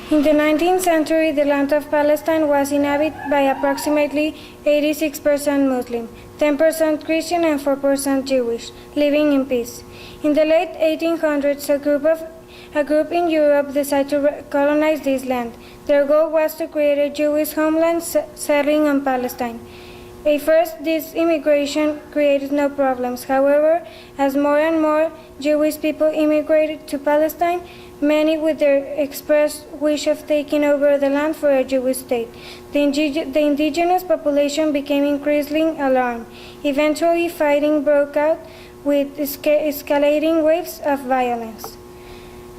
In the 19th century, the land of Palestine was inhabited by approximately 86% Muslim, 10% Christian, and 4% Jewish, living in peace. In the late 1800s, a group in Europe decided to colonize this land. Their goal was to create a Jewish homeland settling on Palestine. At first, this immigration created no problems. However, as more and more Jewish people immigrated to Palestine, many with their expressed wish of taking over the land for a Jewish state, the indigenous population became increasingly alarmed. Eventually, fighting broke out with escalating waves of violence.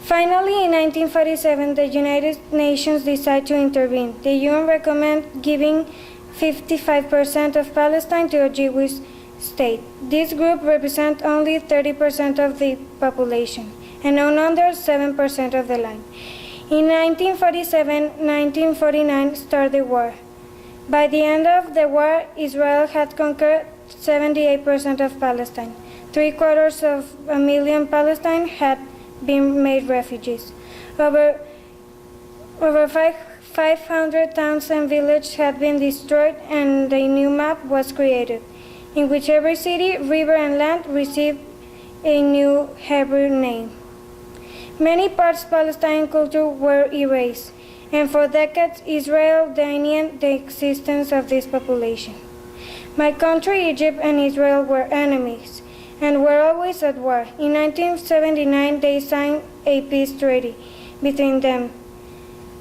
Finally, in 1947, the United Nations decided to intervene. The UN recommended giving 55% of Palestine to a Jewish state. This group represents only 30% of the population and own under 7% of the land. In 1947-1949 started the war. By the end of the war, Israel had conquered 78% of Palestine. 750,000 Palestinians had been made refugees. Over 500 towns and villages had been destroyed, and a new map was created, in which every city, river, and land received a new Hebrew name. Many parts of Palestinian culture were erased, and for decades Israel denied the existence of this population. My country, Egypt, and Israel were enemies, and were always at war. In 1979, they signed a peace treaty between them.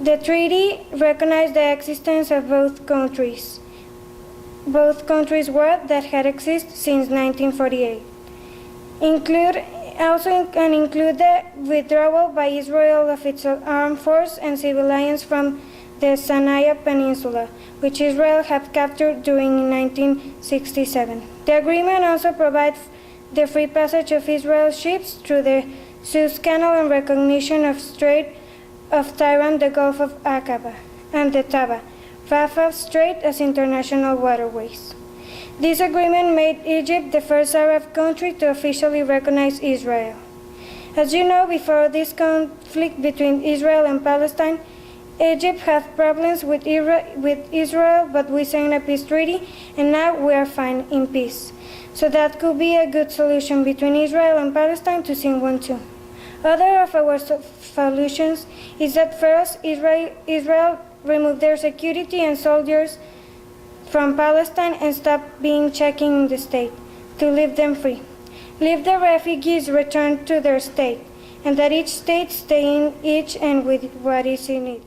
The treaty recognized the existence of both countries. Both countries were that had existed since 1948. Include the withdrawal by Israel of its armed force and civilians from the Sinai Peninsula, which Israel had captured during 1967. The agreement also provides the free passage of Israel's ships through the Suez Canal and recognition of Strait of Tiran, the Gulf of Aqaba, and the Taba, Rafah Strait as international waterways. This agreement made Egypt the first Arab country to officially recognize Israel. As you know, before this conflict between Israel and Palestine, Egypt had problems with Israel, but we signed a peace treaty, and now we are fine in peace. So that could be a good solution between Israel and Palestine to sing one too. Other of our solutions is that first, Israel remove their security and soldiers from Palestine and stop being checking in the state, to leave them free. Leave the refugees return to their state, and that each state stay in each and with what is in it.